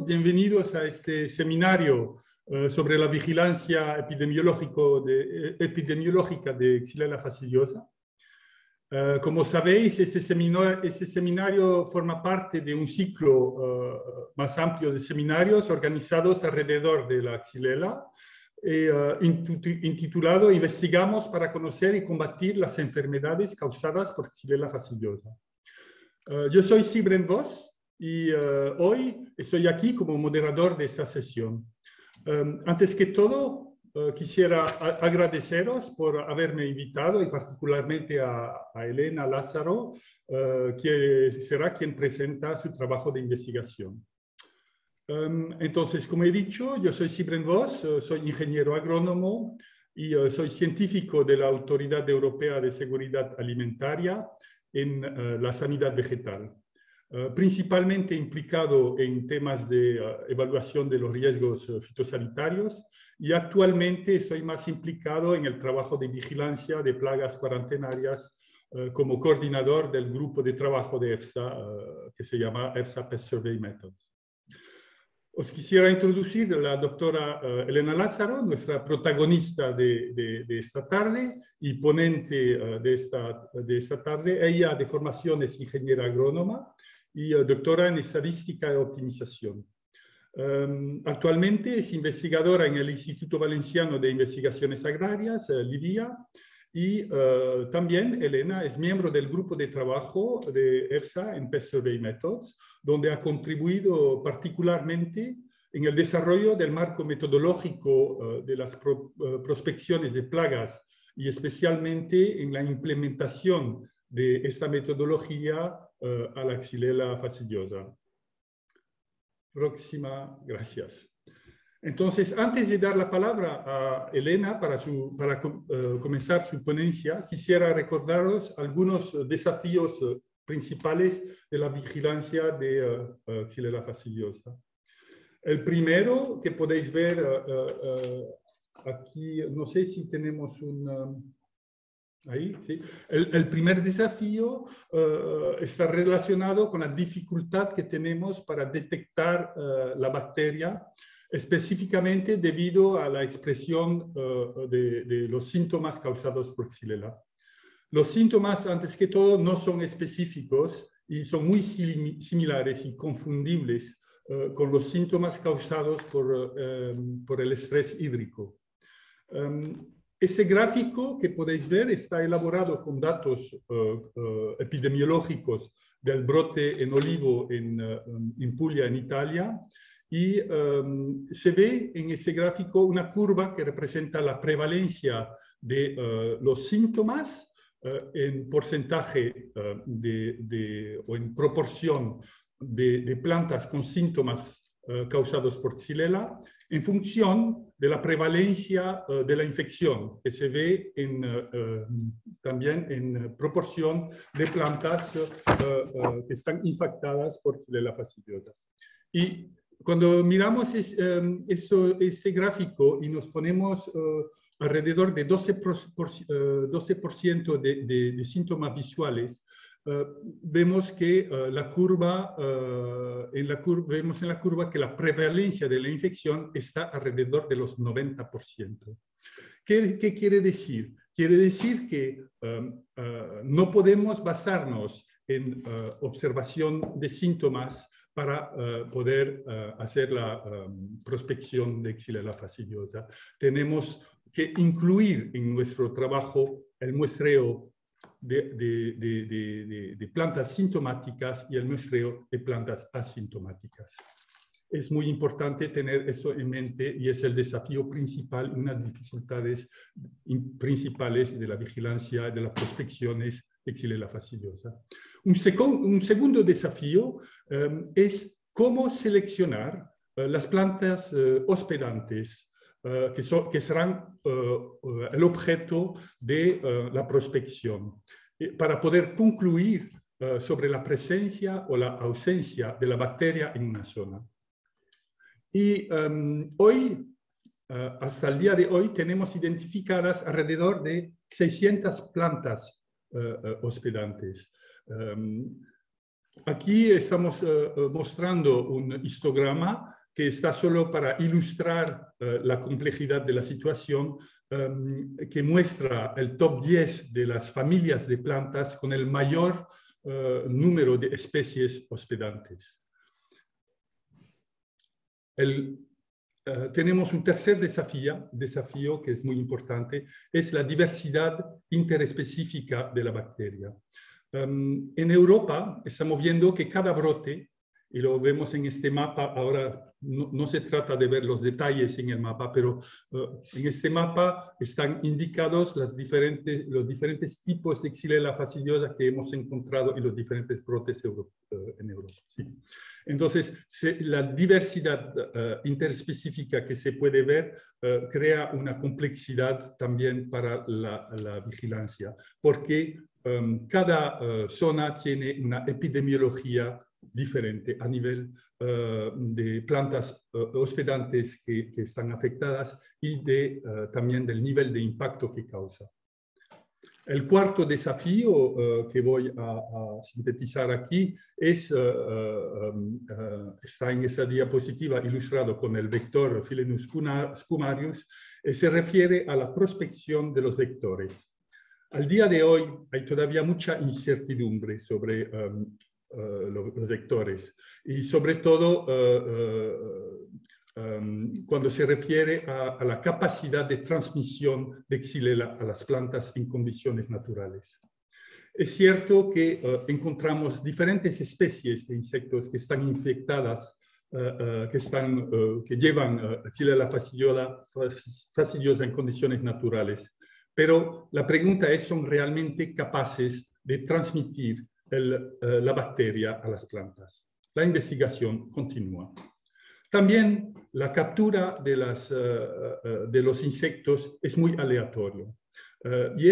Bienvenidos a este seminario sobre la vigilancia epidemiológica de Xylella fastidiosa. Como sabéis, ese seminario forma parte de un ciclo más amplio de seminarios organizados alrededor de la Xylella, intitulado Investigamos para conocer y combatir las enfermedades causadas por Xylella fastidiosa. Yo soy Sybren Vos y hoy estoy aquí como moderador de esta sesión. Antes que todo, quisiera agradeceros por haberme invitado y particularmente a Elena Lázaro, que será quien presenta su trabajo de investigación. Entonces, como he dicho, yo soy Sybren Vos, soy ingeniero agrónomo y soy científico de la Autoridad Europea de Seguridad Alimentaria en la sanidad vegetal. Principalmente implicado en temas de evaluación de los riesgos fitosanitarios y actualmente estoy más implicado en el trabajo de vigilancia de plagas cuarentenarias como coordinador del grupo de trabajo de EFSA que se llama EFSA Pest Survey Methods. Os quisiera introducir a la doctora Elena Lázaro, nuestra protagonista de esta tarde y ponente de esta tarde. Ella de formación es ingeniera agrónoma y doctora en estadística y optimización. Actualmente es investigadora en el Instituto Valenciano de Investigaciones Agrarias, LIVIA, y también Elena es miembro del grupo de trabajo de EFSA en Pest Survey Methods, donde ha contribuido particularmente en el desarrollo del marco metodológico de las prospecciones de plagas y especialmente en la implementación de esta metodología a la Xylella fastidiosa. Próxima, gracias. Entonces, antes de dar la palabra a Elena para comenzar su ponencia, quisiera recordaros algunos desafíos principales de la vigilancia de Xylella fastidiosa. El primero que podéis ver aquí, no sé si tenemos un... Ahí, sí. El primer desafío está relacionado con la dificultad que tenemos para detectar la bacteria, específicamente debido a la expresión de los síntomas causados por Xylella. Los síntomas, antes que todo, no son específicos y son muy similares y confundibles con los síntomas causados por el estrés hídrico. Ese gráfico que podéis ver está elaborado con datos epidemiológicos del brote en olivo en Puglia, en Italia, y se ve en ese gráfico una curva que representa la prevalencia de los síntomas en porcentaje o en proporción de plantas con síntomas causados por Xylella en función de la prevalencia de la infección, que se ve también en proporción de plantas que están infectadas por Xylella fastidiosa. Y cuando miramos este gráfico y nos ponemos alrededor de 12% de síntomas visuales, vemos que vemos en la curva que la prevalencia de la infección está alrededor de los 90%. ¿Qué quiere decir? Quiere decir que no podemos basarnos en observación de síntomas para poder hacer la prospección de Xylella fastidiosa. Tenemos que incluir en nuestro trabajo el muestreo de plantas sintomáticas y el muestreo de plantas asintomáticas. Es muy importante tener eso en mente y es el desafío principal, una de las dificultades principales de la vigilancia de las prospecciones de Xylella fastidiosa. Un segundo desafío es cómo seleccionar las plantas hospedantes que serán el objeto de la prospección, para poder concluir sobre la presencia o la ausencia de la bacteria en una zona. Y hoy, hasta el día de hoy, tenemos identificadas alrededor de 600 plantas hospedantes. Aquí estamos mostrando un histograma que está solo para ilustrar la complejidad de la situación, que muestra el top 10 de las familias de plantas con el mayor número de especies hospedantes. Tenemos un tercer desafío que es muy importante, es la diversidad interespecífica de la bacteria. En Europa estamos viendo que cada brote, y lo vemos en este mapa, ahora no se trata de ver los detalles en el mapa, pero en este mapa están indicados los diferentes tipos de Xylella fastidiosa que hemos encontrado en los diferentes brotes en Europa. Sí. Entonces, la diversidad interespecífica que se puede ver crea una complejidad también para la vigilancia, porque cada zona tiene una epidemiología diferente a nivel de plantas hospedantes que están afectadas y también del nivel de impacto que causa. El cuarto desafío que voy a sintetizar aquí está en esa diapositiva ilustrado con el vector Philenus spumarius, se refiere a la prospección de los vectores. Al día de hoy hay todavía mucha incertidumbre sobre los vectores y sobre todo cuando se refiere a la capacidad de transmisión de Xylella a las plantas en condiciones naturales. Es cierto que encontramos diferentes especies de insectos que están infectadas, que llevan Xylella fastidiosa en condiciones naturales. Pero la pregunta es, ¿son realmente capaces de transmitir la bacteria a las plantas? La investigación continúa. También la captura de los insectos es muy aleatorio. Y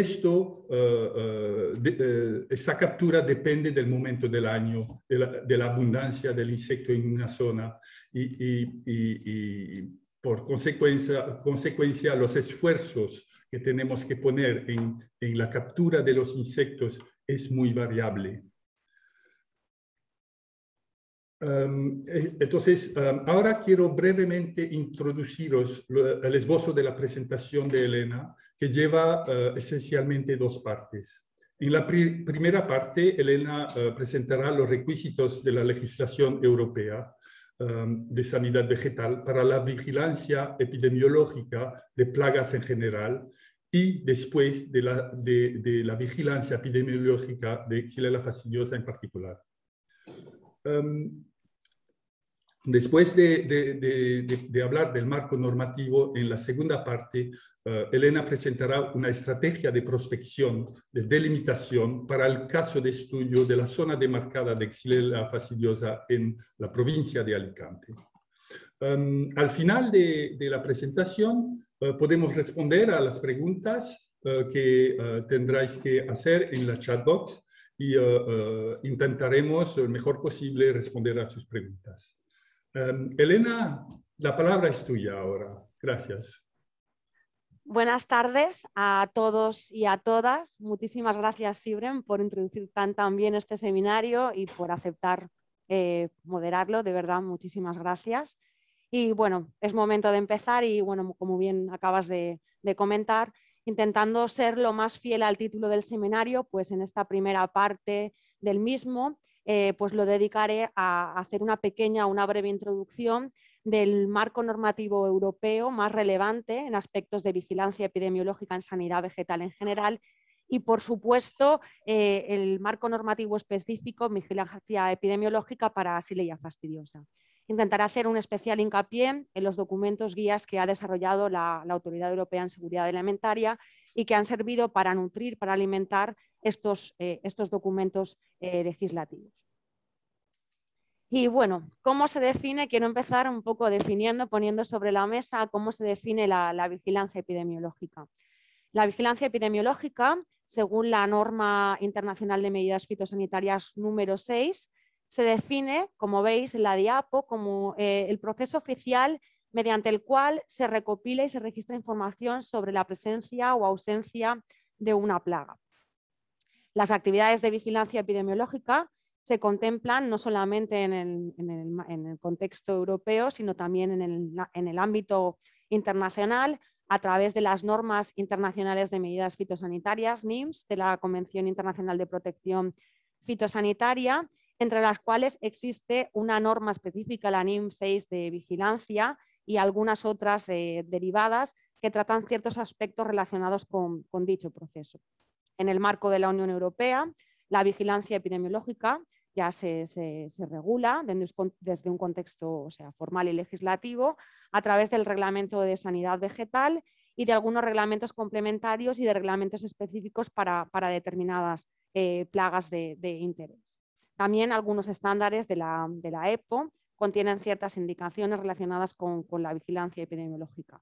esta captura depende del momento del año, de la abundancia del insecto en una zona y por consecuencia los esfuerzos que tenemos que poner en la captura de los insectos es muy variable. Entonces, ahora quiero brevemente introduciros el esbozo de la presentación de Elena, que lleva esencialmente dos partes. En la primera parte, Elena presentará los requisitos de la legislación europea de sanidad vegetal para la vigilancia epidemiológica de plagas en general y después de la vigilancia epidemiológica de Xylella fastidiosa en particular. Después de hablar del marco normativo, en la segunda parte, Elena presentará una estrategia de prospección, de delimitación para el caso de estudio de la zona demarcada de Xylella fastidiosa en la provincia de Alicante. Al final de la presentación, podemos responder a las preguntas que tendráis que hacer en la chat box y intentaremos lo mejor posible responder a sus preguntas. Elena, la palabra es tuya ahora. Gracias. Buenas tardes a todos y a todas. Muchísimas gracias, Sibren, por introducir tan bien este seminario y por aceptar moderarlo. De verdad, muchísimas gracias. Y bueno, es momento de empezar y bueno, como bien acabas de comentar, intentando ser lo más fiel al título del seminario, pues en esta primera parte del mismo, pues lo dedicaré a hacer una breve introducción del marco normativo europeo más relevante en aspectos de vigilancia epidemiológica en sanidad vegetal en general y, por supuesto, el marco normativo específico en vigilancia epidemiológica para Xylella fastidiosa. Intentaré hacer un especial hincapié en los documentos guías que ha desarrollado la Autoridad Europea en Seguridad Alimentaria y que han servido para nutrir, para alimentar estos documentos legislativos. Y bueno, ¿cómo se define? Quiero empezar un poco poniendo sobre la mesa cómo se define la vigilancia epidemiológica. La vigilancia epidemiológica, según la norma internacional de medidas fitosanitarias número 6, se define, como veis en la diapo, como el proceso oficial mediante el cual se recopila y se registra información sobre la presencia o ausencia de una plaga. Las actividades de vigilancia epidemiológica se contemplan no solamente en el contexto europeo, sino también en el ámbito internacional, a través de las normas internacionales de medidas fitosanitarias, NIMS, de la Convención Internacional de Protección Fitosanitaria, entre las cuales existe una norma específica, la NIM 6 de vigilancia, y algunas otras derivadas que tratan ciertos aspectos relacionados con dicho proceso. En el marco de la Unión Europea, la vigilancia epidemiológica ya se regula desde un contexto, o sea, formal y legislativo, a través del Reglamento de Sanidad Vegetal y de algunos reglamentos complementarios y de reglamentos específicos para determinadas plagas de interés. También algunos estándares de la EPO contienen ciertas indicaciones relacionadas con la vigilancia epidemiológica.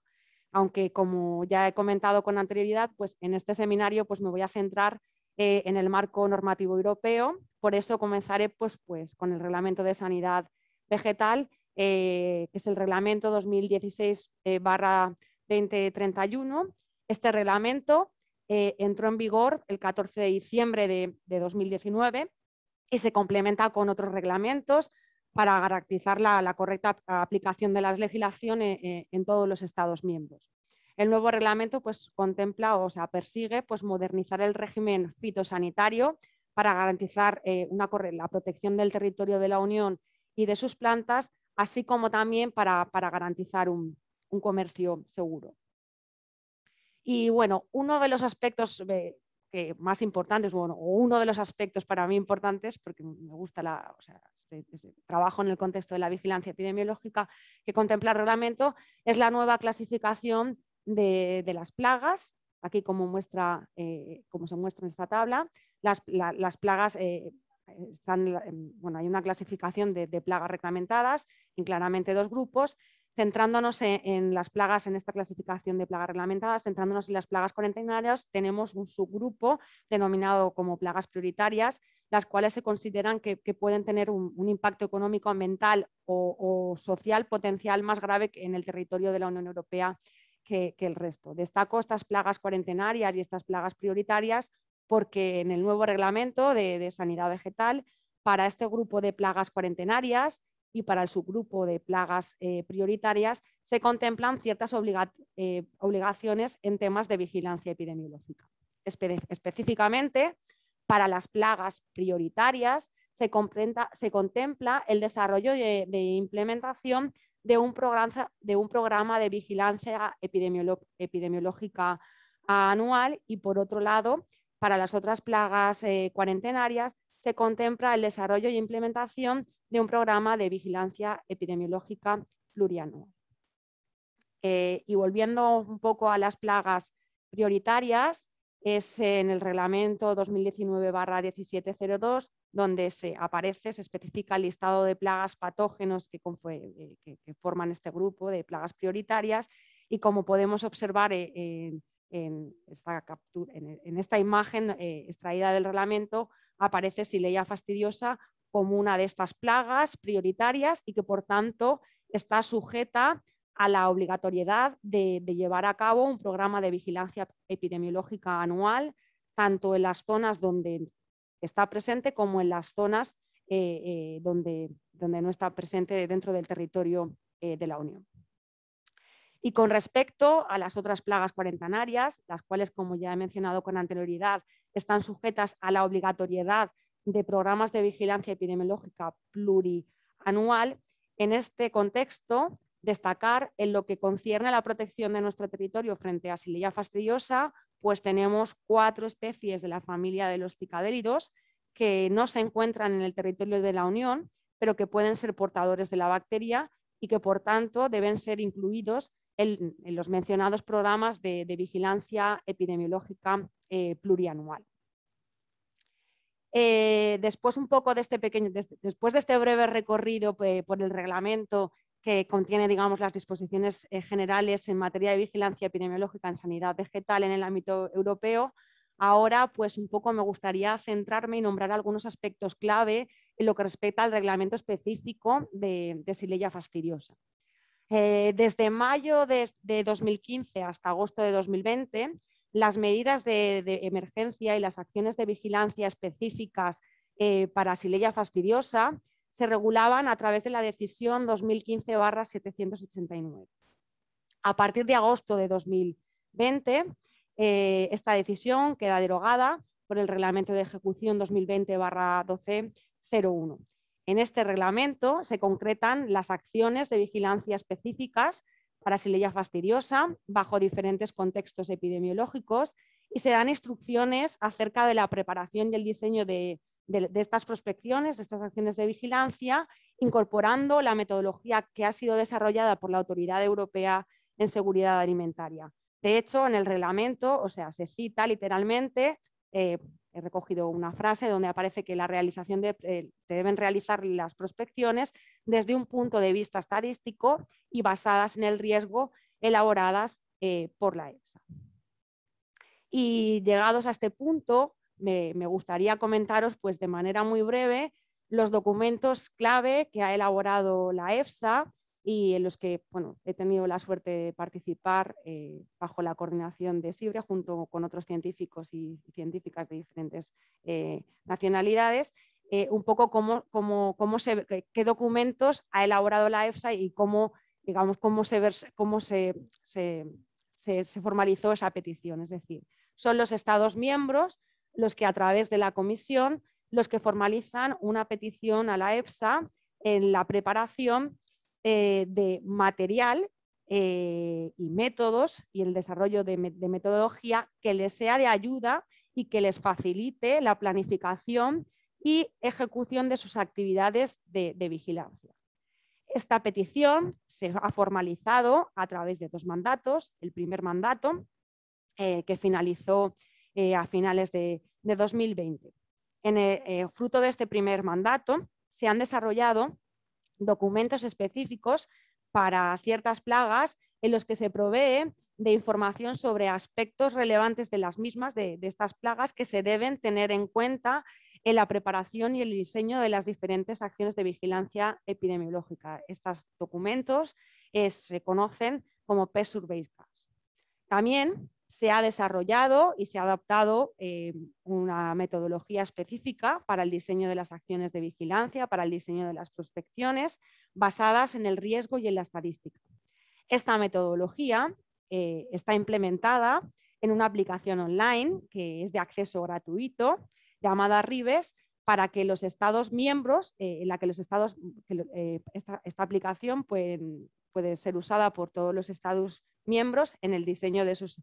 Aunque, como ya he comentado con anterioridad, pues en este seminario pues me voy a centrar en el marco normativo europeo. Por eso comenzaré pues con el Reglamento de Sanidad Vegetal, que es el Reglamento 2016/2031. Este reglamento entró en vigor el 14 de diciembre de 2019 y se complementa con otros reglamentos para garantizar la correcta aplicación de la legislación en todos los Estados miembros. El nuevo reglamento pues, contempla, o sea, persigue pues, modernizar el régimen fitosanitario para garantizar la protección del territorio de la Unión y de sus plantas, así como también para garantizar un comercio seguro. Y bueno, uno de los aspectos más importantes, bueno, o uno de los aspectos para mí importantes, porque me gusta trabajo en el contexto de la vigilancia epidemiológica que contempla el reglamento, es la nueva clasificación de las plagas. Aquí como se muestra en esta tabla, las plagas hay una clasificación de plagas reglamentadas en claramente dos grupos. Centrándonos en las plagas, en esta clasificación de plagas reglamentadas, centrándonos en las plagas cuarentenarias, tenemos un subgrupo denominado como plagas prioritarias, las cuales se consideran que pueden tener un impacto económico, ambiental o social potencial más grave en el territorio de la Unión Europea que el resto. Destaco estas plagas cuarentenarias y estas plagas prioritarias porque en el nuevo reglamento de sanidad vegetal, para este grupo de plagas cuarentenarias y para el subgrupo de plagas prioritarias se contemplan ciertas obligaciones en temas de vigilancia epidemiológica. Específicamente, para las plagas prioritarias se contempla el desarrollo de implementación de un programa de vigilancia epidemiológica anual y, por otro lado, para las otras plagas cuarentenarias se contempla el desarrollo y implementación de un programa de vigilancia epidemiológica plurianual. Y volviendo un poco a las plagas prioritarias, es en el reglamento 2019/1702 donde se especifica el listado de plagas patógenos que forman este grupo de plagas prioritarias, y como podemos observar en esta imagen extraída del reglamento, aparece Xylella fastidiosa como una de estas plagas prioritarias y que por tanto está sujeta a la obligatoriedad de llevar a cabo un programa de vigilancia epidemiológica anual, tanto en las zonas donde está presente como en las zonas donde no está presente dentro del territorio de la Unión. Y con respecto a las otras plagas cuarentenarias, las cuales, como ya he mencionado con anterioridad, están sujetas a la obligatoriedad de programas de vigilancia epidemiológica plurianual, en este contexto destacar en lo que concierne a la protección de nuestro territorio frente a Xylella fastidiosa, pues tenemos 4 especies de la familia de los cicadélidos que no se encuentran en el territorio de la Unión, pero que pueden ser portadores de la bacteria y que por tanto deben ser incluidos en los mencionados programas de vigilancia epidemiológica plurianual. Después de este breve recorrido por el reglamento que contiene, digamos, las disposiciones generales en materia de vigilancia epidemiológica en sanidad vegetal en el ámbito europeo, ahora pues un poco me gustaría centrarme y nombrar algunos aspectos clave en lo que respecta al reglamento específico de Xylella fastidiosa. Desde mayo de 2015 hasta agosto de 2020, las medidas de emergencia y las acciones de vigilancia específicas para Xylella fastidiosa se regulaban a través de la decisión 2015/789. A partir de agosto de 2020, esta decisión queda derogada por el Reglamento de Ejecución 2020/1201. En este reglamento se concretan las acciones de vigilancia específicas para Xylella fastidiosa bajo diferentes contextos epidemiológicos y se dan instrucciones acerca de la preparación y el diseño de estas prospecciones, de estas acciones de vigilancia, incorporando la metodología que ha sido desarrollada por la Autoridad Europea en Seguridad Alimentaria. De hecho, en el reglamento, se cita literalmente, he recogido una frase donde aparece que la realización deben realizar las prospecciones desde un punto de vista estadístico y basadas en el riesgo elaboradas por la EFSA. Y llegados a este punto, me gustaría comentaros pues, de manera muy breve los documentos clave que ha elaborado la EFSA y en los que he tenido la suerte de participar bajo la coordinación de SIBRE junto con otros científicos y científicas de diferentes nacionalidades, un poco qué documentos ha elaborado la EFSA y cómo se formalizó esa petición. Es decir, son los Estados miembros los que a través de la Comisión los que formalizan una petición a la EFSA en la preparación de material y métodos y el desarrollo de metodología que les sea de ayuda y que les facilite la planificación y ejecución de sus actividades de vigilancia. Esta petición se ha formalizado a través de 2 mandatos. El primer mandato, que finalizó a finales de 2020. Fruto de este primer mandato se han desarrollado documentos específicos para ciertas plagas en los que se provee de información sobre aspectos relevantes de las mismas, de estas plagas, que se deben tener en cuenta en la preparación y el diseño de las diferentes acciones de vigilancia epidemiológica. Estos documentos se conocen como Pest Survey Cards. También se ha desarrollado y se ha adaptado una metodología específica para el diseño de las acciones de vigilancia, para el diseño de las prospecciones, basadas en el riesgo y en la estadística. Esta metodología está implementada en una aplicación online que es de acceso gratuito, llamada Ribes, para que los Estados miembros, esta aplicación puede ser usada por todos los Estados miembros en el diseño de sus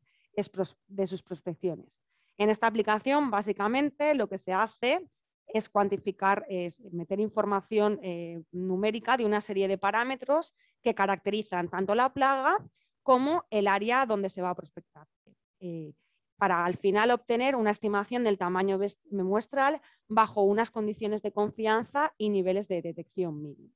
prospecciones. En esta aplicación, básicamente, lo que se hace es cuantificar, es meter información numérica de una serie de parámetros que caracterizan tanto la plaga como el área donde se va a prospectar, para al final obtener una estimación del tamaño muestral bajo unas condiciones de confianza y niveles de detección mínimos.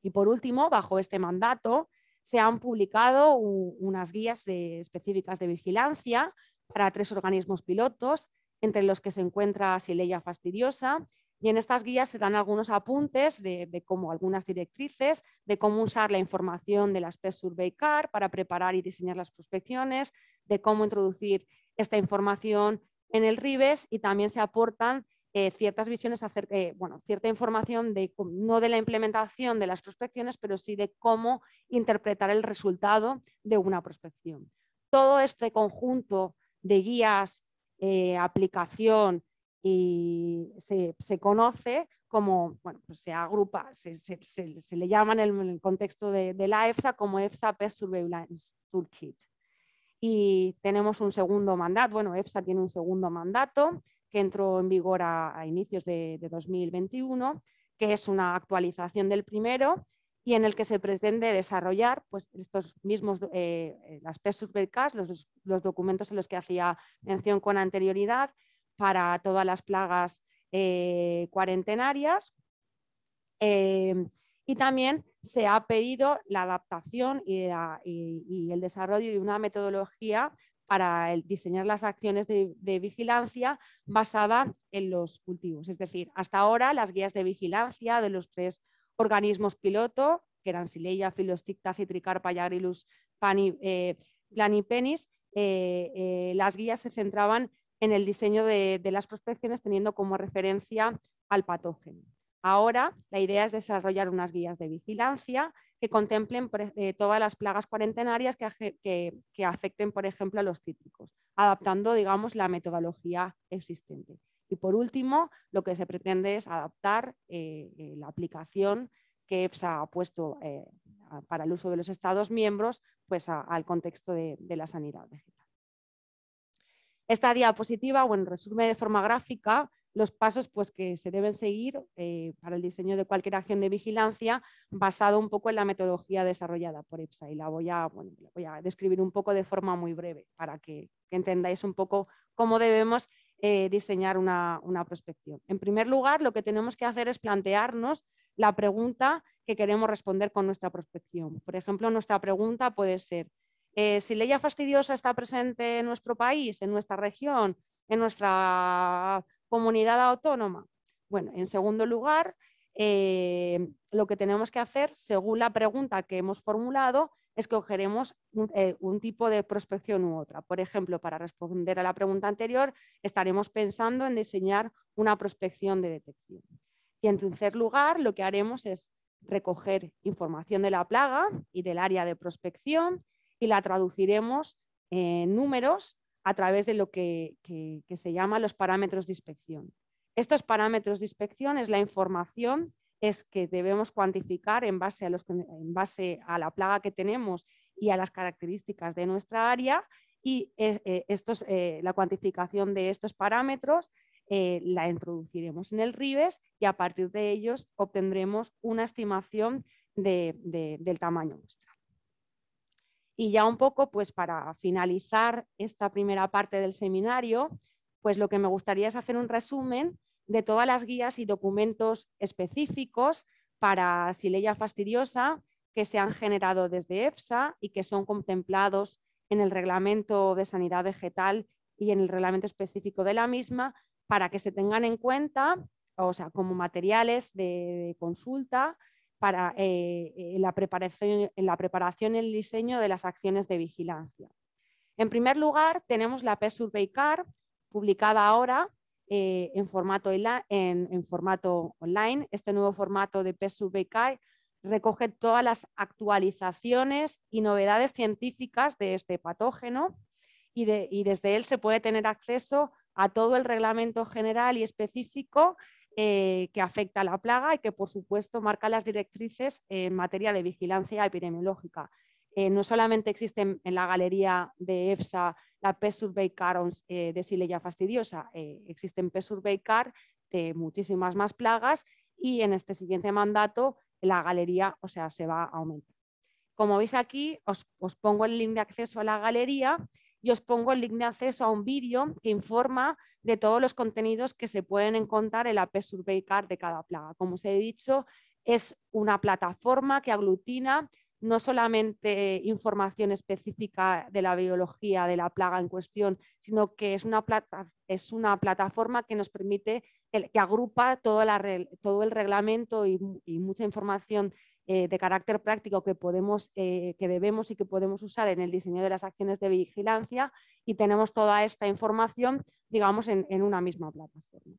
Y por último, bajo este mandato, se han publicado unas guías específicas de vigilancia para 3 organismos pilotos, entre los que se encuentra Xylella fastidiosa, y en estas guías se dan algunos apuntes de cómo, algunas directrices, de cómo usar la información de las Pest Survey Cards para preparar y diseñar las prospecciones, de cómo introducir esta información en el Ribes, y también se aportan ciertas visiones acerca, cierta información no de la implementación de las prospecciones, pero sí de cómo interpretar el resultado de una prospección. Todo este conjunto de guías, aplicación, y se conoce como, pues se agrupa, se le llama en el contexto de la EFSA como EFSA Pest Surveillance Toolkit. Y tenemos un segundo mandato, EFSA tiene un segundo mandato que entró en vigor a inicios de 2021, que es una actualización del primero y en el que se pretende desarrollar pues, estos mismos, las Pest Survey Cards, los documentos en los que hacía mención con anterioridad para todas las plagas cuarentenarias. Y también se ha pedido la adaptación y el desarrollo de una metodología para diseñar las acciones de vigilancia basada en los cultivos. Es decir, hasta ahora las guías de vigilancia de los 3 organismos piloto, que eran Xylella, Phyllostickta, Citricarpa y Agrilus planipennis, las guías se centraban en el diseño de las prospecciones teniendo como referencia al patógeno. Ahora la idea es desarrollar unas guías de vigilancia que contemplen todas las plagas cuarentenarias que afecten, por ejemplo, a los cítricos, adaptando, digamos, la metodología existente. Y por último, lo que se pretende es adaptar la aplicación que EFSA ha puesto para el uso de los Estados miembros pues, al contexto de la sanidad vegetal. Esta diapositiva, o en resumen de forma gráfica, los pasos pues, que se deben seguir para el diseño de cualquier acción de vigilancia basado un poco en la metodología desarrollada por EFSA. Y la voy a describir un poco de forma muy breve para que entendáis un poco cómo debemos diseñar una prospección. En primer lugar, lo que tenemos que hacer es plantearnos la pregunta que queremos responder con nuestra prospección. Por ejemplo, nuestra pregunta puede ser: ¿Xylella fastidiosa está presente en nuestro país, en nuestra región, en nuestra comunidad autónoma? Bueno, en segundo lugar, lo que tenemos que hacer, según la pregunta que hemos formulado, es que escogeremos un tipo de prospección u otra. Por ejemplo, para responder a la pregunta anterior, estaremos pensando en diseñar una prospección de detección. Y en tercer lugar, lo que haremos es recoger información de la plaga y del área de prospección y la traduciremos en números a través de lo que se llama los parámetros de inspección. Estos parámetros de inspección es la información que debemos cuantificar en base a la plaga que tenemos y a las características de nuestra área, y la cuantificación de estos parámetros la introduciremos en el RIBES y a partir de ellos obtendremos una estimación del tamaño muestral. Y ya un poco, pues para finalizar esta primera parte del seminario, pues lo que me gustaría es hacer un resumen de todas las guías y documentos específicos para Xylella fastidiosa que se han generado desde EFSA y que son contemplados en el Reglamento de Sanidad Vegetal y en el reglamento específico de la misma, para que se tengan en cuenta, o sea, como materiales de consulta para la preparación y el diseño de las acciones de vigilancia. En primer lugar, tenemos la PES Survey Card, publicada ahora en formato online. Este nuevo formato de PES Survey Card recoge todas las actualizaciones y novedades científicas de este patógeno y desde él se puede tener acceso a todo el reglamento general y específico que afecta a la plaga y que, por supuesto, marca las directrices en materia de vigilancia epidemiológica. No solamente existe en la galería de EFSA la PES Survey Card de Xylella fastidiosa, existen PES Survey Card de muchísimas más plagas y en este siguiente mandato la galería, o sea, se va a aumentar. Como veis aquí, os pongo el link de acceso a la galería y os pongo el link de acceso a un vídeo que informa de todos los contenidos que se pueden encontrar en la PES Survey Card de cada plaga. Como os he dicho, es una plataforma que aglutina no solamente información específica de la biología de la plaga en cuestión, sino que es una plataforma que nos permite, que agrupa todo el reglamento y mucha información de carácter práctico que debemos y que podemos usar en el diseño de las acciones de vigilancia, y tenemos toda esta información, digamos, en una misma plataforma.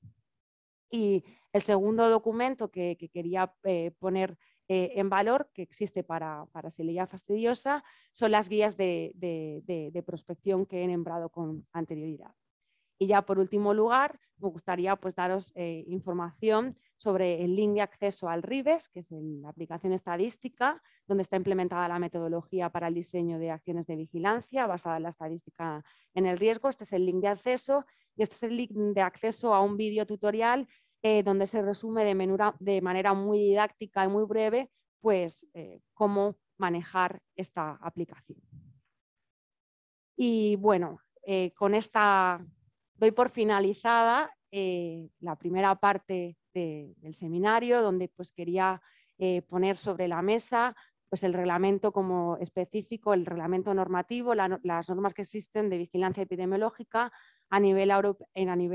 Y el segundo documento que quería poner en valor, que existe para Xylella fastidiosa, son las guías de prospección que he nombrado con anterioridad. Y ya por último lugar, me gustaría pues, daros información sobre el link de acceso al RIBES, que es la aplicación estadística, donde está implementada la metodología para el diseño de acciones de vigilancia basada en la estadística en el riesgo. Este es el link de acceso y este es el link de acceso a un vídeo tutorial donde se resume de manera muy didáctica y muy breve pues, cómo manejar esta aplicación. Y bueno, con esta doy por finalizada la primera parte del seminario, donde pues, quería poner sobre la mesa pues, el reglamento como específico, el reglamento normativo, las normas que existen de vigilancia epidemiológica a nivel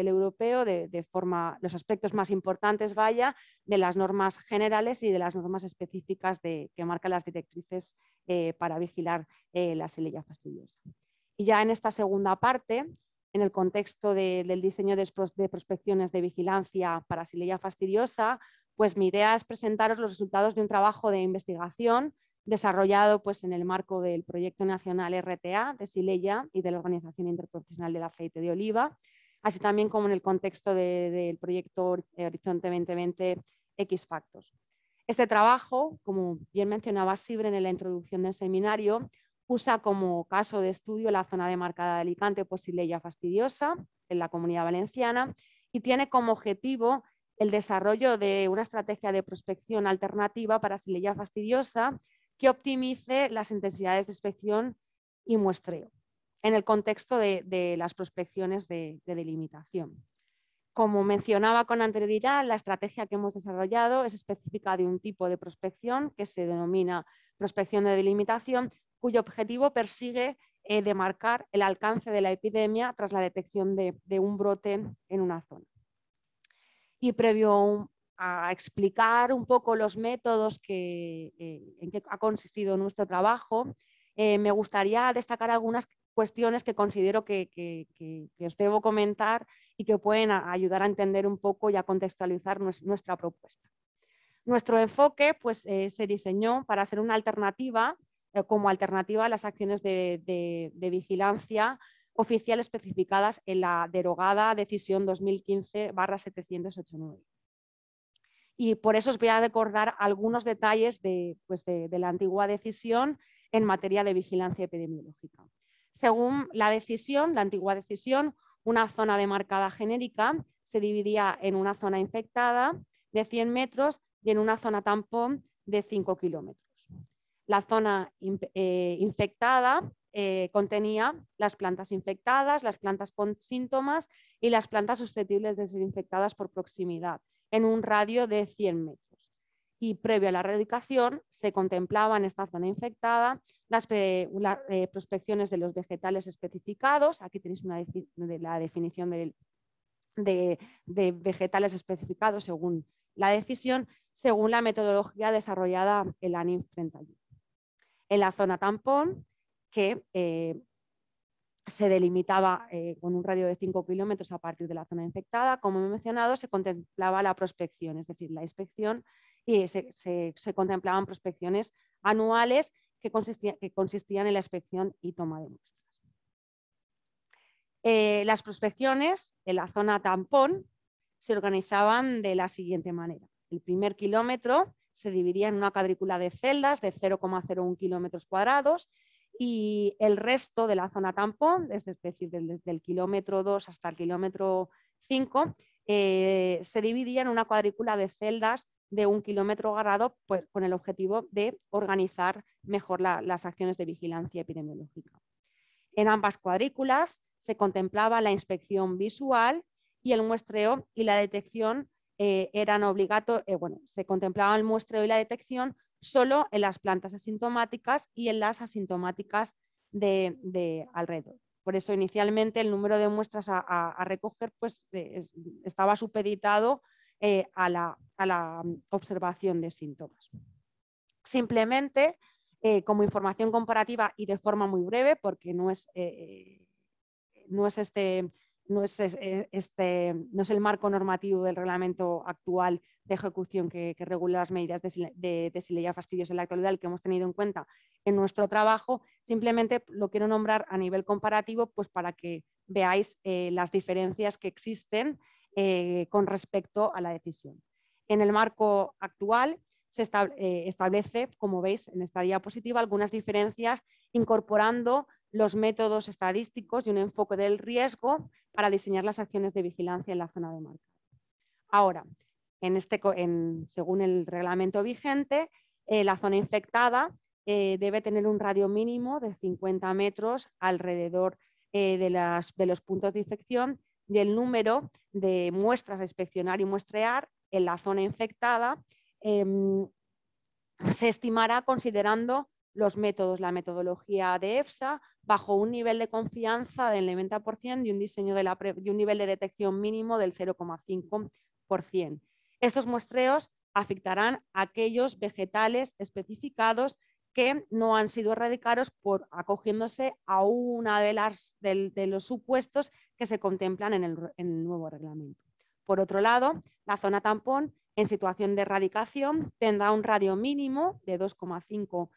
europeo, de forma, los aspectos más importantes, de las normas generales y de las normas específicas que marcan las directrices para vigilar la Xylella fastidiosa. Y ya en esta segunda parte en el contexto del diseño de prospecciones de vigilancia para Xylella fastidiosa, pues mi idea es presentaros los resultados de un trabajo de investigación desarrollado pues, en el marco del Proyecto Nacional RTA de Xylella y de la Organización Interprofesional del Aceite de Oliva, así también como en el contexto del proyecto Horizonte 2020 X Factors. Este trabajo, como bien mencionaba Sibren en la introducción del seminario, usa como caso de estudio la zona demarcada de Alicante por Xylella fastidiosa en la Comunidad Valenciana y tiene como objetivo el desarrollo de una estrategia de prospección alternativa para Xylella fastidiosa que optimice las intensidades de inspección y muestreo en el contexto de las prospecciones de delimitación. Como mencionaba con anterioridad, la estrategia que hemos desarrollado es específica de un tipo de prospección que se denomina prospección de delimitación, cuyo objetivo persigue demarcar el alcance de la epidemia tras la detección de un brote en una zona. Y previo a explicar un poco los métodos en que ha consistido nuestro trabajo, me gustaría destacar algunas cuestiones que considero que os debo comentar y que pueden ayudar a entender un poco y a contextualizar nuestra propuesta. Nuestro enfoque pues, se diseñó para ser una alternativa, como alternativa a las acciones de vigilancia oficial especificadas en la derogada decisión 2015/789. Y por eso os voy a recordar algunos detalles de la antigua decisión en materia de vigilancia epidemiológica. Según la decisión, la antigua decisión, una zona demarcada genérica se dividía en una zona infectada de 100 metros y en una zona tampón de 5 kilómetros. La zona infectada contenía las plantas infectadas, las plantas con síntomas y las plantas susceptibles de ser infectadas por proximidad, en un radio de 100 metros. Y previo a la erradicación se contemplaba en esta zona infectada las prospecciones de los vegetales especificados. Aquí tenéis la definición de vegetales especificados según la decisión, según la metodología desarrollada en la ANIF 31. En la zona tampón, que se delimitaba con un radio de 5 kilómetros a partir de la zona infectada, como he mencionado, se contemplaba la prospección, es decir, la inspección, y se contemplaban prospecciones anuales que consistían en la inspección y toma de muestras. Las prospecciones en la zona tampón se organizaban de la siguiente manera. El primer kilómetro se dividía en una cuadrícula de celdas de 0,01 kilómetros cuadrados y el resto de la zona tampón, es decir, desde el kilómetro 2 hasta el kilómetro 5, se dividía en una cuadrícula de celdas de 1 kilómetro cuadrado, pues, con el objetivo de organizar mejor las acciones de vigilancia epidemiológica. En ambas cuadrículas se contemplaba la inspección visual y el muestreo y la detección eran obligatorios. Se contemplaba el muestreo y la detección solo en las plantas asintomáticas y en las asintomáticas de alrededor. Por eso inicialmente el número de muestras a recoger pues, estaba supeditado a la observación de síntomas. Simplemente, como información comparativa y de forma muy breve, porque no es el marco normativo del reglamento actual de ejecución que regula las medidas de Xylella fastidiosa en la actualidad, el que hemos tenido en cuenta en nuestro trabajo. Simplemente lo quiero nombrar a nivel comparativo pues para que veáis las diferencias que existen con respecto a la decisión. En el marco actual se establece, como veis en esta diapositiva, algunas diferencias incorporando los métodos estadísticos y un enfoque del riesgo para diseñar las acciones de vigilancia en la zona demarcada. Ahora, según el reglamento vigente, la zona infectada debe tener un radio mínimo de 50 metros alrededor de los puntos de infección y el número de muestras a inspeccionar y muestrear en la zona infectada se estimará considerando los métodos, la metodología de EFSA, bajo un nivel de confianza del 90% y un nivel de detección mínimo del 0,5%. Estos muestreos afectarán a aquellos vegetales especificados que no han sido erradicados por acogiéndose a una de los supuestos que se contemplan en el nuevo reglamento. Por otro lado, la zona tampón en situación de erradicación tendrá un radio mínimo de 2,5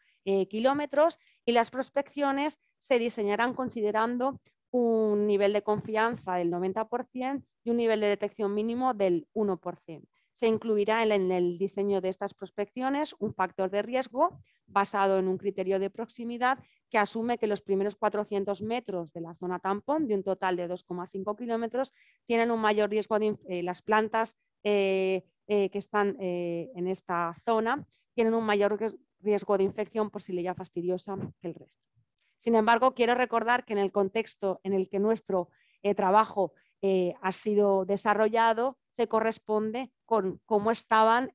kilómetros y las prospecciones se diseñarán considerando un nivel de confianza del 90% y un nivel de detección mínimo del 1%. Se incluirá en el diseño de estas prospecciones un factor de riesgo basado en un criterio de proximidad que asume que los primeros 400 metros de la zona tampón, de un total de 2,5 kilómetros, tienen un mayor riesgo de las plantas que están en esta zona tienen un mayor riesgo de infección por Xylella fastidiosa que el resto. Sin embargo, quiero recordar que en el contexto en el que nuestro trabajo ha sido desarrollado se corresponde con cómo estaban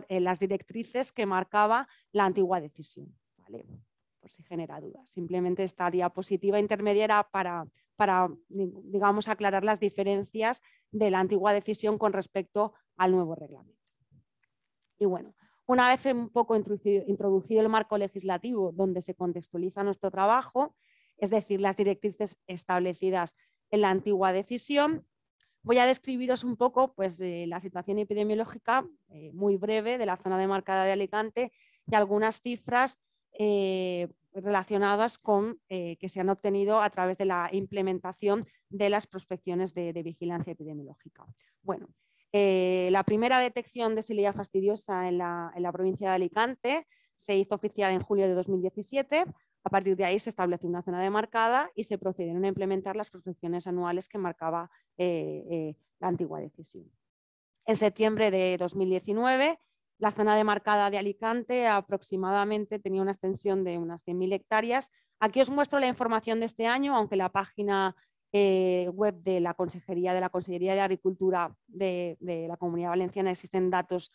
las directrices que marcaba la antigua decisión, ¿vale? Por si genera dudas. Simplemente esta diapositiva intermedia para, digamos, aclarar las diferencias de la antigua decisión con respecto al nuevo reglamento. Y bueno, una vez un poco introducido el marco legislativo donde se contextualiza nuestro trabajo, es decir, las directrices establecidas en la antigua decisión, voy a describiros un poco pues, la situación epidemiológica muy breve de la zona demarcada de Alicante y algunas cifras relacionadas con que se han obtenido a través de la implementación de las prospecciones de vigilancia epidemiológica. Bueno, la primera detección de Xylella fastidiosa en la provincia de Alicante se hizo oficial en julio de 2017. A partir de ahí se estableció una zona demarcada y se procedieron a implementar las prospecciones anuales que marcaba la antigua decisión. En septiembre de 2019, la zona demarcada de Alicante aproximadamente tenía una extensión de unas 100.000 hectáreas. Aquí os muestro la información de este año, aunque la página web de la Consejería de Agricultura de la Comunidad Valenciana existen datos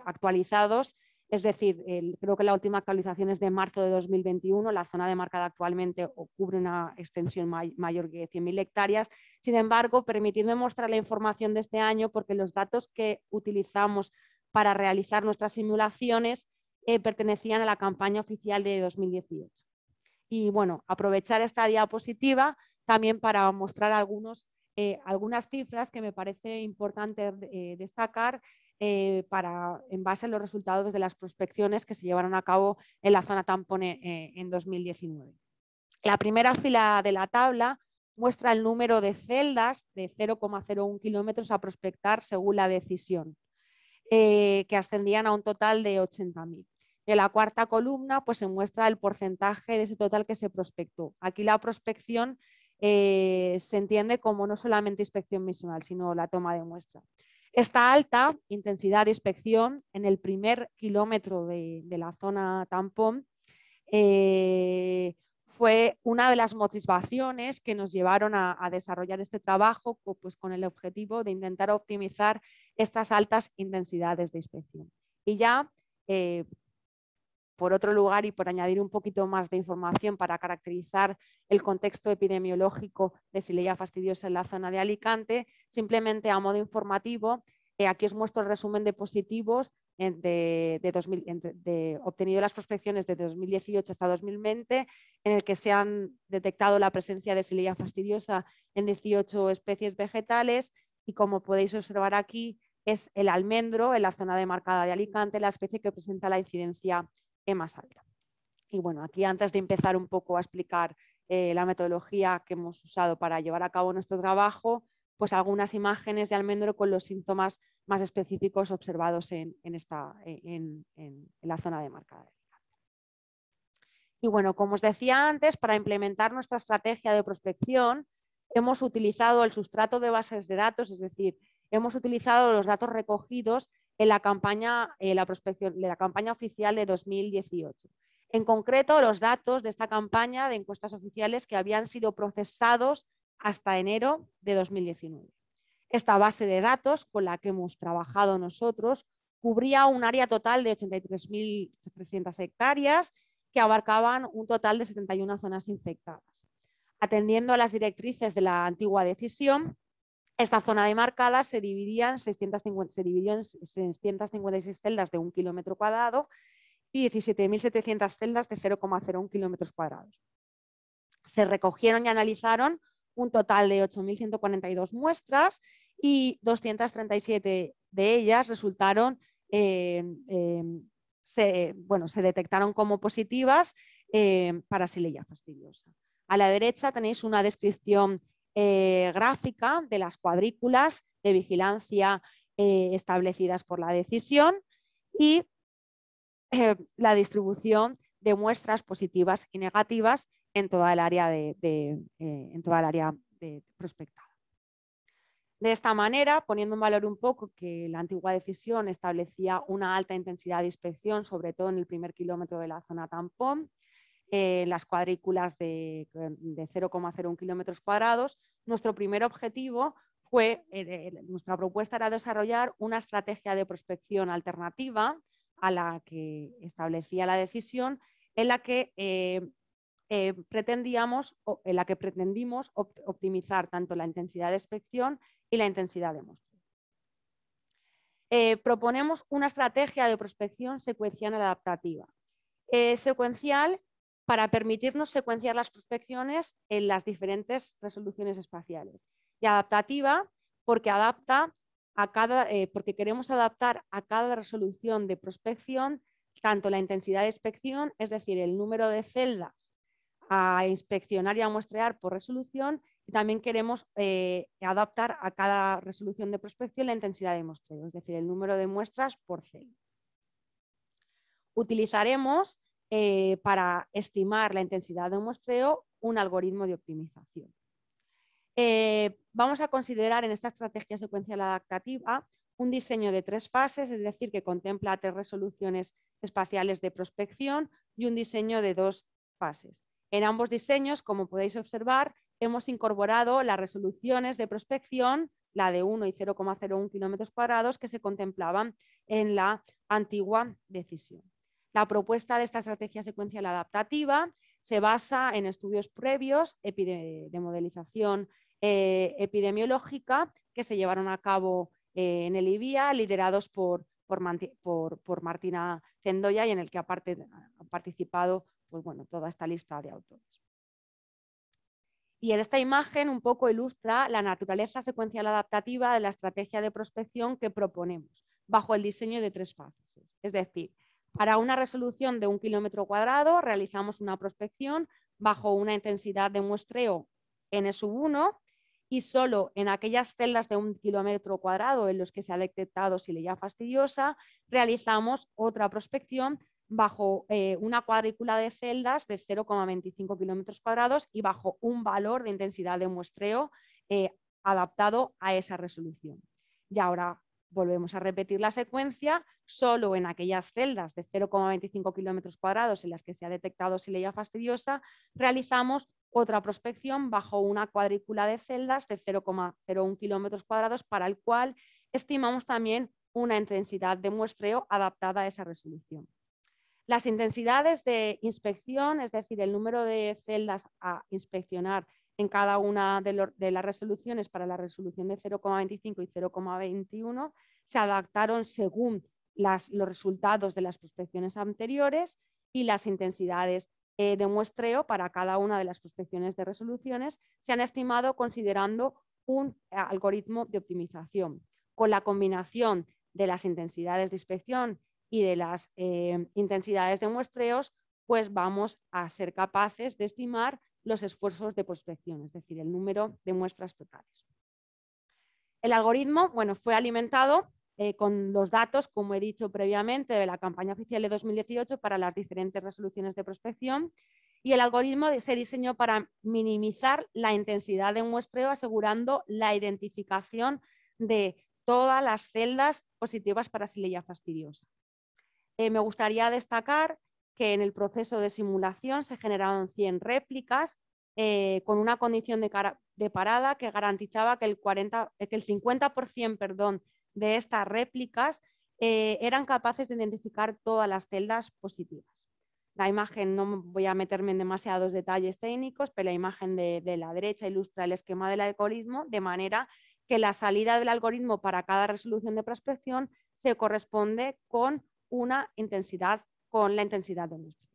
actualizados. Es decir, creo que la última actualización es de marzo de 2021, la zona demarcada actualmente cubre una extensión mayor que 100.000 hectáreas. Sin embargo, permitidme mostrar la información de este año porque los datos que utilizamos para realizar nuestras simulaciones pertenecían a la campaña oficial de 2018. Y bueno, aprovechar esta diapositiva también para mostrar algunas cifras que me parece importante destacar en base a los resultados de las prospecciones que se llevaron a cabo en la zona tampón en 2019. La primera fila de la tabla muestra el número de celdas de 0,01 kilómetros a prospectar según la decisión, que ascendían a un total de 80.000. En la cuarta columna pues, se muestra el porcentaje de ese total que se prospectó. Aquí la prospección se entiende como no solamente inspección visual, sino la toma de muestra. Esta alta intensidad de inspección en el primer kilómetro de la zona tampón fue una de las motivaciones que nos llevaron a desarrollar este trabajo pues, con el objetivo de intentar optimizar estas altas intensidades de inspección. Y ya, por otro lugar y por añadir un poquito más de información para caracterizar el contexto epidemiológico de Xylella fastidiosa en la zona de Alicante, simplemente a modo informativo, aquí os muestro el resumen de positivos obtenido las prospecciones de 2018 hasta 2020, en el que se han detectado la presencia de Xylella fastidiosa en 18 especies vegetales y como podéis observar aquí es el almendro en la zona demarcada de Alicante, la especie que presenta la incidencia más alta. Y bueno, aquí antes de empezar un poco a explicar la metodología que hemos usado para llevar a cabo nuestro trabajo, pues algunas imágenes de almendro con los síntomas más específicos observados en la zona demarcada de Alicante. Y bueno, como os decía antes, para implementar nuestra estrategia de prospección hemos utilizado el sustrato de bases de datos, es decir, hemos utilizado los datos recogidos en la campaña oficial de 2018. En concreto, los datos de esta campaña de encuestas oficiales que habían sido procesados hasta enero de 2019. Esta base de datos con la que hemos trabajado nosotros cubría un área total de 83.300 hectáreas que abarcaban un total de 71 zonas infectadas. Atendiendo a las directrices de la antigua decisión, esta zona demarcada se dividió en 656 celdas de 1 kilómetro cuadrado y 17.700 celdas de 0,01 kilómetros cuadrados. Se recogieron y analizaron un total de 8.142 muestras y 237 de ellas resultaron, se detectaron como positivas para Xylella fastidiosa. A la derecha tenéis una descripción gráfica de las cuadrículas de vigilancia establecidas por la decisión y la distribución de muestras positivas y negativas en toda el área de prospectada. De esta manera, poniendo en valor un poco que la antigua decisión establecía una alta intensidad de inspección, sobre todo en el primer kilómetro de la zona tampón, las cuadrículas de 0,01 kilómetros cuadrados, nuestro primer objetivo fue, nuestra propuesta era desarrollar una estrategia de prospección alternativa a la que establecía la decisión, en la que pretendimos optimizar tanto la intensidad de inspección y la intensidad de muestreo. Proponemos una estrategia de prospección secuencial adaptativa. Secuencial para permitirnos secuenciar las prospecciones en las diferentes resoluciones espaciales. Y adaptativa porque, porque queremos adaptar a cada resolución de prospección tanto la intensidad de inspección, es decir, el número de celdas a inspeccionar y a muestrear por resolución, y también queremos adaptar a cada resolución de prospección la intensidad de muestreo, es decir, el número de muestras por celda. Utilizaremos para estimar la intensidad de muestreo un algoritmo de optimización. Vamos a considerar en esta estrategia secuencial adaptativa un diseño de 3 fases, es decir, que contempla 3 resoluciones espaciales de prospección y un diseño de 2 fases. En ambos diseños, como podéis observar, hemos incorporado las resoluciones de prospección, la de 1 y 0,01 kilómetros cuadrados, que se contemplaban en la antigua decisión. La propuesta de esta estrategia secuencial adaptativa se basa en estudios previos de modelización epidemiológica que se llevaron a cabo en el IBIA, liderados por Martina Cendoya, y en el que ha participado pues, toda esta lista de autores. Y en esta imagen un poco ilustra la naturaleza secuencial adaptativa de la estrategia de prospección que proponemos, bajo el diseño de 3 fases. Es decir, para una resolución de 1 kilómetro cuadrado realizamos una prospección bajo una intensidad de muestreo n/1 y solo en aquellas celdas de 1 kilómetro cuadrado en los que se ha detectado Xylella fastidiosa realizamos otra prospección bajo una cuadrícula de celdas de 0,25 kilómetros cuadrados y bajo un valor de intensidad de muestreo adaptado a esa resolución. Y ahora volvemos a repetir la secuencia, solo en aquellas celdas de 0,25 kilómetros cuadrados en las que se ha detectado Xylella fastidiosa realizamos otra prospección bajo una cuadrícula de celdas de 0,01 kilómetros cuadrados para el cual estimamos también una intensidad de muestreo adaptada a esa resolución. Las intensidades de inspección, es decir, el número de celdas a inspeccionar en cada una de las resoluciones para la resolución de 0,25 y 0,21, se adaptaron según los resultados de las prospecciones anteriores y las intensidades de muestreo para cada una de las prospecciones de resoluciones se han estimado considerando un algoritmo de optimización. Con la combinación de las intensidades de inspección y de las intensidades de muestreos, pues vamos a ser capaces de estimar los esfuerzos de prospección, es decir, el número de muestras totales. El algoritmo fue alimentado con los datos, como he dicho previamente, de la campaña oficial de 2018 para las diferentes resoluciones de prospección, y el algoritmo se diseñó para minimizar la intensidad de muestreo, asegurando la identificación de todas las celdas positivas para Xylella fastidiosa. Me gustaría destacar que en el proceso de simulación se generaron 100 réplicas con una condición de parada que garantizaba que el 50% de estas réplicas eran capaces de identificar todas las celdas positivas. La imagen, no voy a meterme en demasiados detalles técnicos, pero la imagen de la derecha ilustra el esquema del algoritmo, de manera que la salida del algoritmo para cada resolución de prospección se corresponde con una intensidad con la intensidad de muestreo.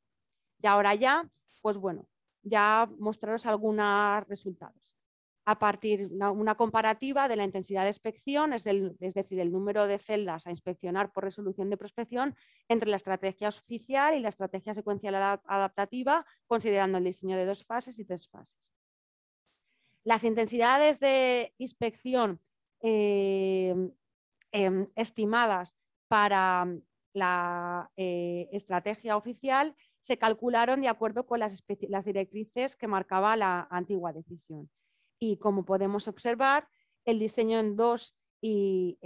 Y ahora ya, pues bueno, ya mostraros algunos resultados. A partir de una comparativa de la intensidad de inspección, es decir, el número de celdas a inspeccionar por resolución de prospección entre la estrategia oficial y la estrategia secuencial adaptativa, considerando el diseño de 2 fases y 3 fases. Las intensidades de inspección estimadas para la estrategia oficial se calcularon de acuerdo con las directrices que marcaba la antigua decisión. Y como podemos observar, el diseño en 2 y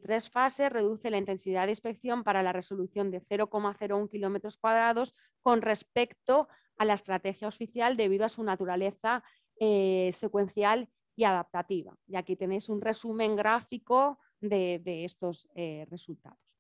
3 fases reduce la intensidad de inspección para la resolución de 0,01 kilómetros cuadrados con respecto a la estrategia oficial debido a su naturaleza secuencial y adaptativa. Y aquí tenéis un resumen gráfico de estos resultados.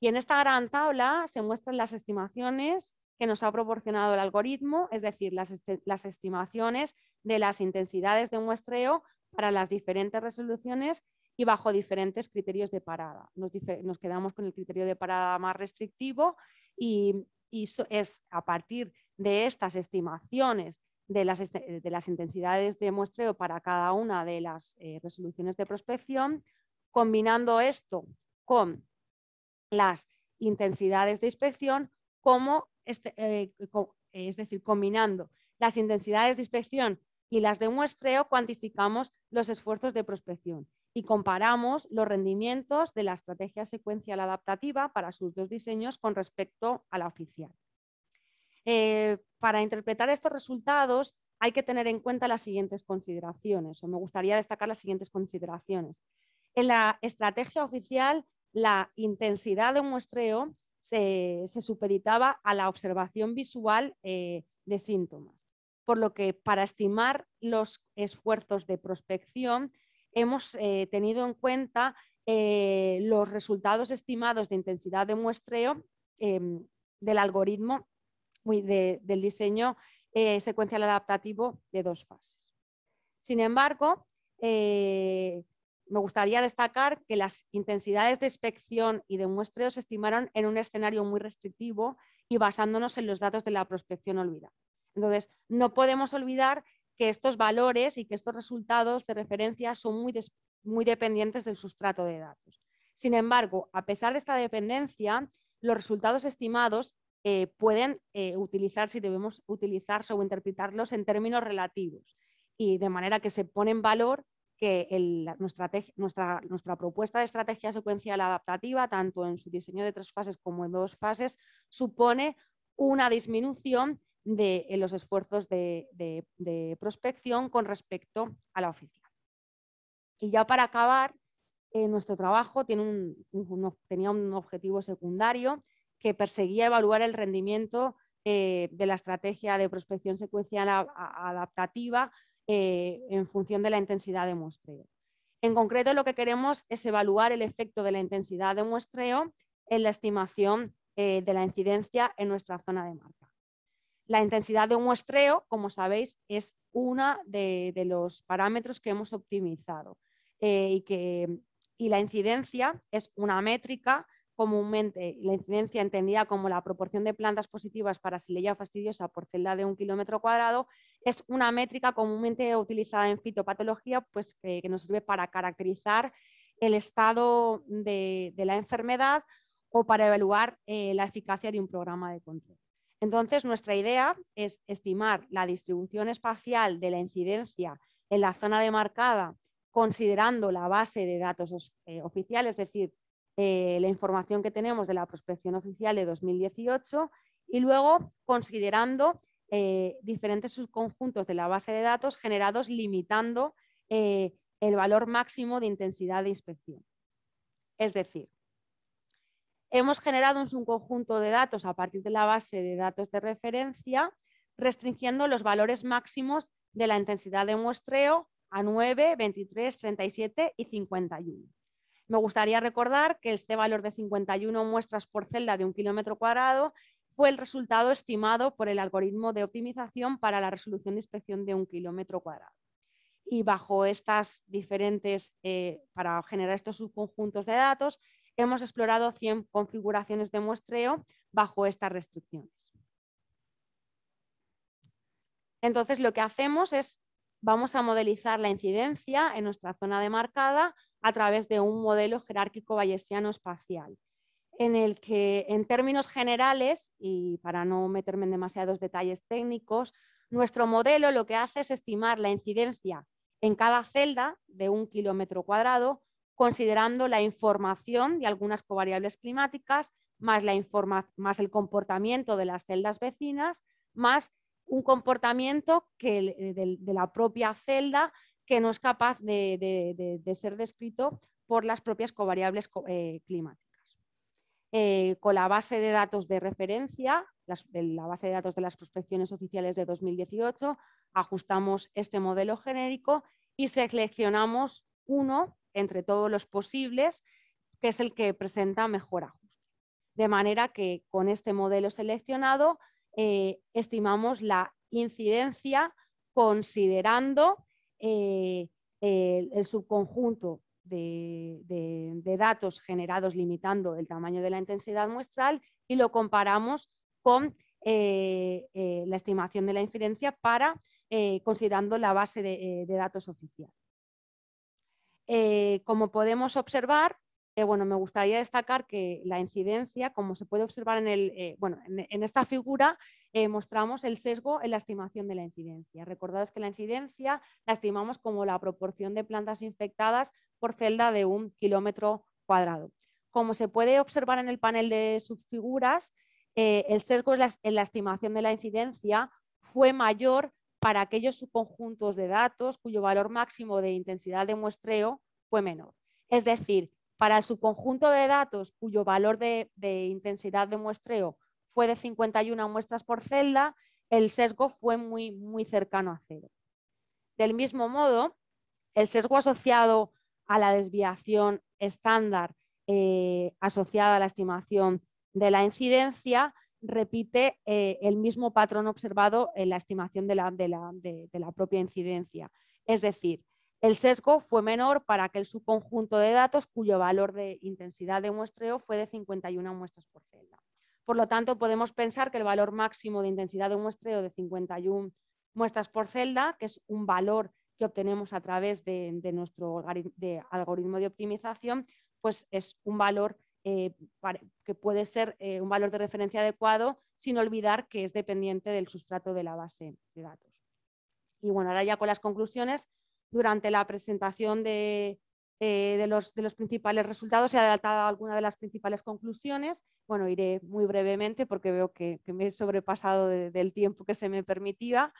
Y en esta gran tabla se muestran las estimaciones que nos ha proporcionado el algoritmo, es decir, las estimaciones de las intensidades de muestreo para las diferentes resoluciones y bajo diferentes criterios de parada. Nos quedamos con el criterio de parada más restrictivo y es a partir de estas estimaciones de las intensidades de muestreo para cada una de las resoluciones de prospección, combinando esto con las intensidades de inspección, es decir, combinando las intensidades de inspección y las de muestreo, cuantificamos los esfuerzos de prospección y comparamos los rendimientos de la estrategia secuencial adaptativa para sus 2 diseños con respecto a la oficial. Para interpretar estos resultados hay que tener en cuenta las siguientes consideraciones, o me gustaría destacar las siguientes consideraciones. En la estrategia oficial, la intensidad de muestreo se supeditaba a la observación visual de síntomas, por lo que para estimar los esfuerzos de prospección hemos tenido en cuenta los resultados estimados de intensidad de muestreo del algoritmo del diseño secuencial adaptativo de 2 fases. Sin embargo, me gustaría destacar que las intensidades de inspección y de muestreo se estimaron en un escenario muy restrictivo y basándonos en los datos de la prospección olvidada. Entonces, no podemos olvidar que estos valores y que estos resultados de referencia son muy dependientes del sustrato de datos. Sin embargo, a pesar de esta dependencia, los resultados estimados pueden utilizarse y debemos utilizarse o interpretarlos en términos relativos, y de manera que se pone en valor que nuestra propuesta de estrategia secuencial adaptativa, tanto en su diseño de 3 fases como en 2 fases, supone una disminución de los esfuerzos de prospección con respecto a la oficial. Y ya para acabar, nuestro trabajo tenía un objetivo secundario que perseguía evaluar el rendimiento de la estrategia de prospección secuencial adaptativa en función de la intensidad de muestreo. En concreto, lo que queremos es evaluar el efecto de la intensidad de muestreo en la estimación de la incidencia en nuestra zona de marca. La intensidad de muestreo, como sabéis, es uno de los parámetros que hemos optimizado y la incidencia es una métrica. Comúnmente, la incidencia entendida como la proporción de plantas positivas para Xylella fastidiosa por celda de 1 kilómetro cuadrado es una métrica comúnmente utilizada en fitopatología, pues, que nos sirve para caracterizar el estado de la enfermedad o para evaluar la eficacia de un programa de control. Entonces, nuestra idea es estimar la distribución espacial de la incidencia en la zona demarcada considerando la base de datos oficial, es decir, la información que tenemos de la prospección oficial de 2018 y luego considerando diferentes subconjuntos de la base de datos generados limitando el valor máximo de intensidad de inspección. Es decir, hemos generado un subconjunto de datos a partir de la base de datos de referencia restringiendo los valores máximos de la intensidad de muestreo a 9, 23, 37 y 51. Me gustaría recordar que este valor de 51 muestras por celda de 1 kilómetro cuadrado fue el resultado estimado por el algoritmo de optimización para la resolución de inspección de 1 kilómetro cuadrado. Y bajo estas diferentes, para generar estos subconjuntos de datos, hemos explorado 100 configuraciones de muestreo bajo estas restricciones. Entonces, lo que hacemos es, vamos a modelizar la incidencia en nuestra zona demarcada a través de un modelo jerárquico bayesiano espacial, en el que, en términos generales, y para no meterme en demasiados detalles técnicos, nuestro modelo lo que hace es estimar la incidencia en cada celda de 1 kilómetro cuadrado, considerando la información de algunas covariables climáticas, más el comportamiento de las celdas vecinas, más un comportamiento de la propia celda que no es capaz de ser descrito por las propias covariables climáticas. Con la base de datos de referencia, la base de datos de las prospecciones oficiales de 2018, ajustamos este modelo genérico y seleccionamos uno entre todos los posibles, que es el que presenta mejor ajuste. De manera que con este modelo seleccionado estimamos la incidencia considerando el subconjunto de datos generados limitando el tamaño de la intensidad muestral y lo comparamos con la estimación de la incidencia considerando la base de datos oficial. Como podemos observar, bueno, me gustaría destacar que la incidencia, como se puede observar en esta figura, mostramos el sesgo en la estimación de la incidencia. Recordaos que la incidencia la estimamos como la proporción de plantas infectadas por celda de 1 kilómetro cuadrado. Como se puede observar en el panel de subfiguras, el sesgo en la estimación de la incidencia fue mayor para aquellos subconjuntos de datos cuyo valor máximo de intensidad de muestreo fue menor. Es decir, para el subconjunto de datos cuyo valor de intensidad de muestreo fue de 51 muestras por celda, el sesgo fue muy cercano a cero. Del mismo modo, el sesgo asociado a la desviación estándar asociada a la estimación de la incidencia repite el mismo patrón observado en la estimación de la propia incidencia. Es decir, el sesgo fue menor para aquel subconjunto de datos cuyo valor de intensidad de muestreo fue de 51 muestras por celda. Por lo tanto, podemos pensar que el valor máximo de intensidad de muestreo de 51 muestras por celda, que es un valor que obtenemos a través de nuestro algoritmo de optimización, pues es un valor que puede ser un valor de referencia adecuado, sin olvidar que es dependiente del sustrato de la base de datos. Y bueno, ahora ya con las conclusiones, durante la presentación de los principales resultados, se ha adelantado alguna de las principales conclusiones. Bueno, iré muy brevemente porque veo que me he sobrepasado del tiempo que se me permitía.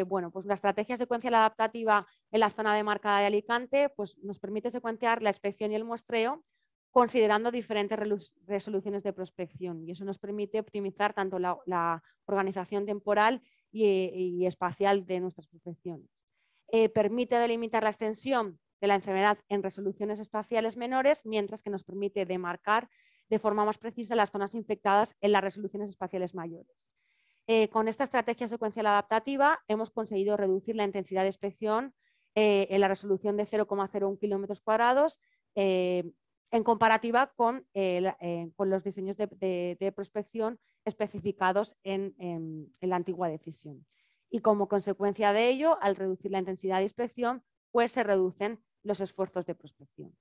Bueno, pues la estrategia secuencial adaptativa en la zona demarcada de Alicante pues nos permite secuenciar la inspección y el muestreo considerando diferentes resoluciones de prospección, y eso nos permite optimizar tanto la organización temporal y espacial de nuestras prospecciones. Permite delimitar la extensión de la enfermedad en resoluciones espaciales menores, mientras que nos permite demarcar de forma más precisa las zonas infectadas en las resoluciones espaciales mayores. Con esta estrategia secuencial adaptativa hemos conseguido reducir la intensidad de inspección en la resolución de 0,01 kilómetros cuadrados en comparativa con los diseños de prospección especificados en la antigua decisión. Y como consecuencia de ello, al reducir la intensidad de inspección, pues se reducen los esfuerzos de prospección.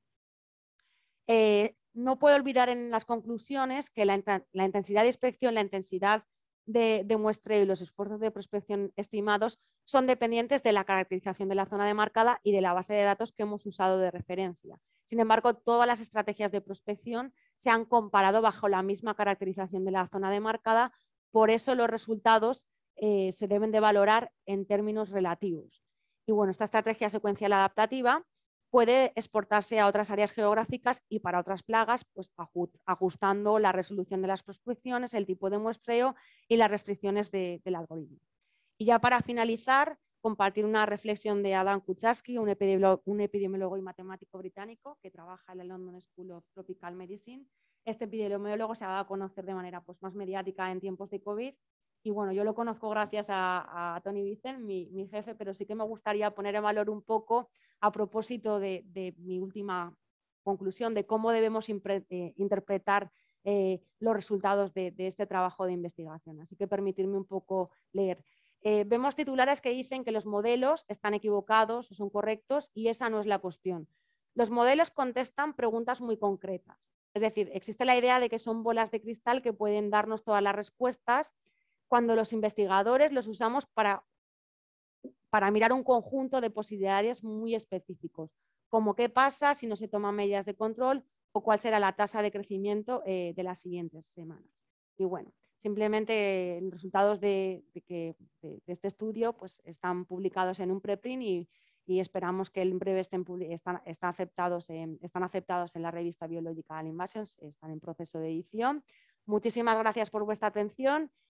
No puedo olvidar en las conclusiones que la intensidad de inspección, la intensidad de muestreo y los esfuerzos de prospección estimados son dependientes de la caracterización de la zona demarcada y de la base de datos que hemos usado de referencia. Sin embargo, todas las estrategias de prospección se han comparado bajo la misma caracterización de la zona demarcada, por eso los resultados se deben de valorar en términos relativos. Y bueno, esta estrategia secuencial adaptativa puede exportarse a otras áreas geográficas y para otras plagas, pues ajustando la resolución de las prospecciones, el tipo de muestreo y las restricciones del algoritmo. Y ya para finalizar, compartir una reflexión de Adam Kucharski, un epidemiólogo y matemático británico que trabaja en la London School of Tropical Medicine. Este epidemiólogo se ha dado a conocer de manera pues, más mediática en tiempos de COVID. Y bueno, yo lo conozco gracias a Tony Vicent, mi jefe, pero sí que me gustaría poner en valor un poco a propósito de mi última conclusión de cómo debemos interpretar los resultados de este trabajo de investigación. Así que permitirme un poco leer. Vemos titulares que dicen que los modelos están equivocados o son correctos y esa no es la cuestión. Los modelos contestan preguntas muy concretas. Es decir, existe la idea de que son bolas de cristal que pueden darnos todas las respuestas cuando los investigadores los usamos para mirar un conjunto de posibilidades muy específicos, como qué pasa si no se toman medidas de control o cuál será la tasa de crecimiento de las siguientes semanas. Y bueno, simplemente los resultados de este estudio pues, están publicados en un preprint y esperamos que en breve están aceptados en la revista Biological Invasions, están en proceso de edición. Muchísimas gracias por vuestra atención